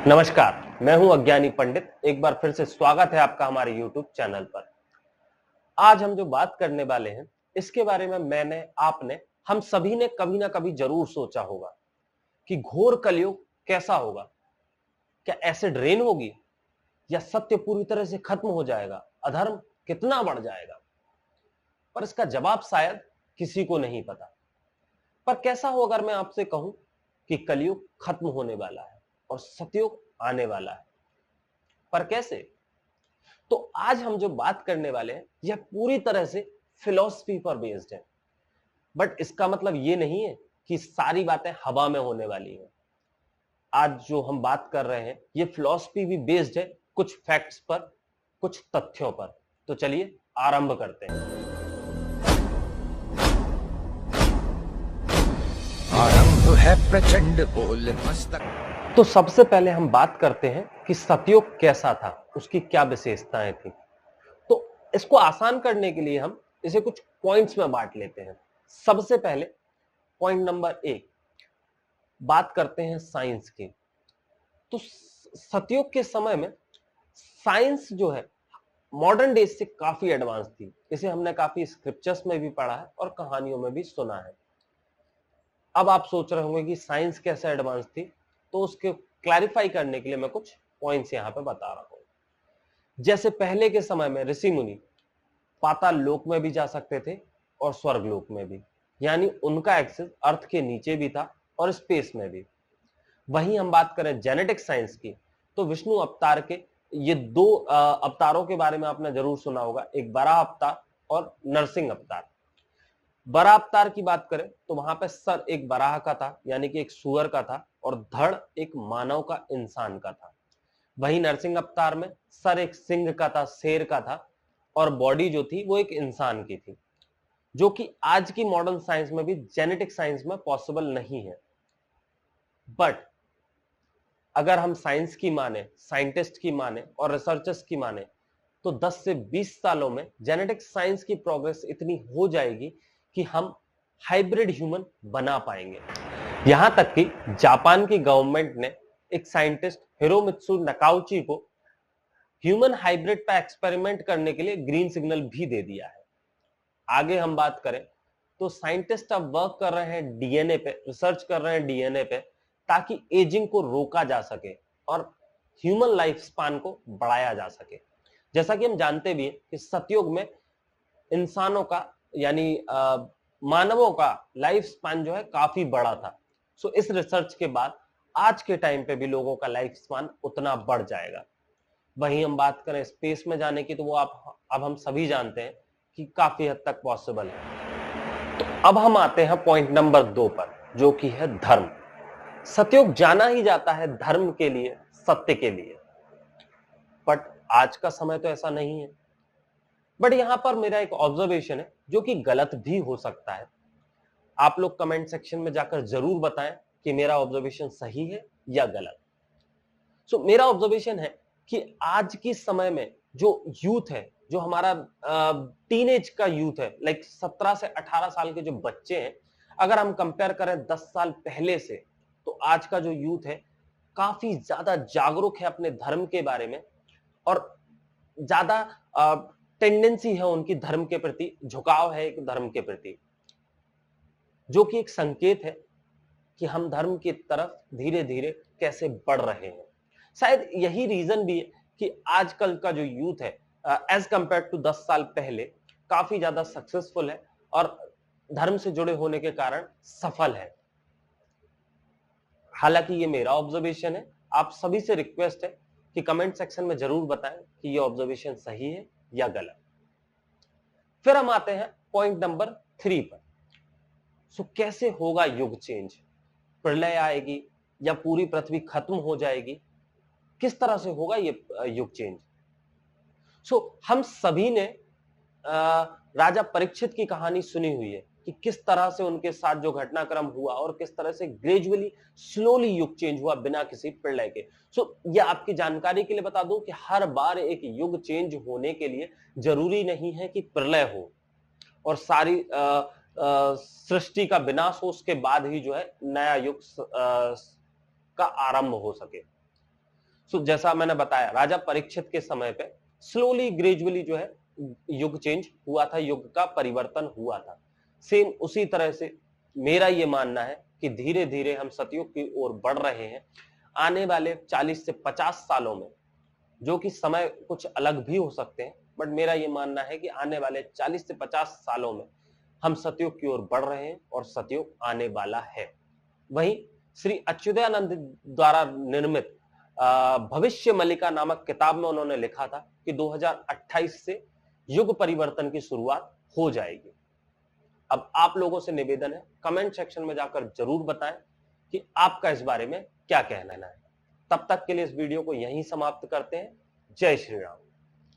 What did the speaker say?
नमस्कार, मैं हूं अज्ञानी पंडित। एक बार फिर से स्वागत है आपका हमारे YouTube चैनल पर। आज हम जो बात करने वाले हैं, इसके बारे में आपने, हम सभी ने कभी ना कभी जरूर सोचा होगा कि घोर कलयुग कैसा होगा। क्या एसिड रेन होगी या सत्य पूरी तरह से खत्म हो जाएगा, अधर्म कितना बढ़ जाएगा? पर इसका जवाब शायद किसी को नहीं पता। पर कैसा हो अगर मैं आपसे कहूं कि कलयुग खत्म होने वाला है और सतयुग आने वाला है? पर कैसे? तो आज हम जो बात करने वाले हैं यह पूरी तरह से फिलॉसफी पर बेस्ड है। बट इसका मतलब यह नहीं है कि सारी बातें हवा में होने वाली हैं। आज जो हम बात कर रहे हैं यह फिलॉसफी भी बेस्ड है कुछ फैक्ट्स पर, कुछ तथ्यों पर। तो चलिए आरंभ करते हैं। आरंभ है प्रचंड बोल मस्तक। तो सबसे पहले हम बात करते हैं कि सतयुग कैसा था, उसकी क्या विशेषताएं थी। तो इसको आसान करने के लिए हम इसे कुछ पॉइंट्स में बांट लेते हैं। सबसे पहले पॉइंट नंबर 1 बात करते हैं साइंस की। तो सतयुग के समय में साइंस जो है मॉडर्न डेज से काफी एडवांस थी। इसे हमने काफी स्क्रिप्चर्स में भी पढ़ा है और कहानियों में भी सुना है। अब आप सोच रहे होंगे कि साइंस कैसे एडवांस थी, तो उसके क्लैरिफाई करने के लिए मैं कुछ पॉइंट्स यहां पे बता रहा हूं। जैसे पहले के समय में ऋषि मुनि पाताल लोक में भी जा सकते थे और स्वर्ग लोक में भी, यानी उनका एक्सेस अर्थ के नीचे भी था और स्पेस में भी। वहीं हम बात करें जेनेटिक साइंस की, तो विष्णु अवतार के ये दो अवतारों के बारे में आपने जरूर सुना होगा, एक बराह अवतार और नरसिंह अवतार। बराह अवतार की बात करें तो वहां पे सर एक बराह का था, यानी कि एक सुअर का था, और धड़ एक मानव का, इंसान का था। वहीं नरसिंह अवतार में सर एक सिंह का था, शेर का था, और बॉडी जो थी वो एक इंसान की थी, जो कि आज की मॉडर्न साइंस में भी जेनेटिक साइंस में पॉसिबल नहीं है। बट अगर हम साइंस की माने, साइंटिस्ट की माने और रिसर्चर्स की माने, तो 10 से 20 सालों में जेनेटिक साइंस की प्रोग्रेस इतनी हो जाएगी कि हम हाइब्रिड ह्यूमन बना पाएंगे। यहां तक कि जापान की गवर्नमेंट ने एक साइंटिस्ट हिरोमित्सु नकाउची को ह्यूमन हाइब्रिड पर एक्सपेरिमेंट करने के लिए ग्रीन सिग्नल भी दे दिया है। आगे हम बात करें तो साइंटिस्ट अब वर्क कर रहे हैं डीएनए पे, रिसर्च कर रहे हैं डीएनए पे, ताकि एजिंग को रोका जा सके और ह्यूमन लाइफ स्पान को बढ़ाया जा सके। जैसा कि हम जानते भी हैं कि सतयुग में इंसानों का, यानी मानवों का लाइफ स्पान जो है काफी बड़ा था। सो इस रिसर्च के बाद आज के टाइम पे भी लोगों का लाइफ स्पान उतना बढ़ जाएगा। वहीं हम बात करें स्पेस में जाने की, तो वो अब हम सभी जानते हैं कि काफी हद तक पॉसिबल है। तो अब हम आते हैं पॉइंट नंबर 2 पर, जो कि है धर्म। सतयुग जाना ही जाता है धर्म के लिए, सत्य के लिए। बट आज का समय तो ऐसा नहीं है। बट यहां पर मेरा एक ऑब्जर्वेशन है जो कि गलत भी हो सकता है। आप लोग कमेंट सेक्शन में जाकर जरूर बताएं कि मेरा ऑब्जर्वेशन सही है या गलत। सो मेरा ऑब्जर्वेशन है कि आज की समय में जो यूथ है, जो हमारा टीनेज का यूथ है, लाइक 17 से 18 साल के जो बच्चे हैं, अगर हम कंपेयर करें 10 साल पहले से, तो आज का जो यूथ है काफी ज्यादा जागरूक है अपने धर्म के बारे में, और ज्यादा टेंडेंसी है उनकी धर्म के प्रति, झुकाव है एक धर्म के प्रति, जो कि एक संकेत है कि हम धर्म की तरफ धीरे धीरे कैसे बढ़ रहे हैं। शायद यही रीजन भी है कि आजकल का जो यूथ है एज कंपेयर टू 10 साल पहले काफी ज्यादा सक्सेसफुल है और धर्म से जुड़े होने के कारण सफल है। हालांकि ये मेरा ऑब्जर्वेशन है, आप सभी से रिक्वेस्ट है कि कमेंट सेक्शन में जरूर बताएं कि ये ऑब्जर्वेशन सही है या गलत। फिर हम आते हैं पॉइंट नंबर 3 पर। सो कैसे होगा युग चेंज? प्रलय आएगी या पूरी पृथ्वी खत्म हो जाएगी? किस तरह से होगा ये युग चेंज? सो हम सभी ने राजा परीक्षित की कहानी सुनी हुई है कि किस तरह से उनके साथ जो घटनाक्रम हुआ और किस तरह से ग्रेजुअली स्लोली युग चेंज हुआ बिना किसी प्रलय के। सो ये आपकी जानकारी के लिए बता दूं कि हर बार एक युग चेंज होने के लिए जरूरी नहीं है कि प्रलय हो और सारी सृष्टि का विनाश हो, उसके बाद ही जो है नया युग का आरंभ हो सके। जैसा मैंने बताया, राजा परीक्षित के समय पे स्लोली ग्रेजुअली जो है युग चेंज हुआ था, युग का परिवर्तन हुआ था। सेम उसी तरह से मेरा ये मानना है कि धीरे धीरे हम सतयुग की ओर बढ़ रहे हैं। आने वाले 40 से 50 सालों में, जो कि समय कुछ अलग भी हो सकते हैं, बट मेरा ये मानना है कि आने वाले 40 से 50 सालों में हम सतयुग की ओर बढ़ रहे हैं और सतयुग आने वाला है। वहीं श्री अच्युतानंद द्वारा निर्मित भविष्य मलिका नामक किताब में उन्होंने लिखा था कि 2028 से युग परिवर्तन की शुरुआत हो जाएगी। अब आप लोगों से निवेदन है, कमेंट सेक्शन में जाकर जरूर बताएं कि आपका इस बारे में क्या कहना है। तब तक के लिए इस वीडियो को यहीं समाप्त करते हैं। जय श्री राम।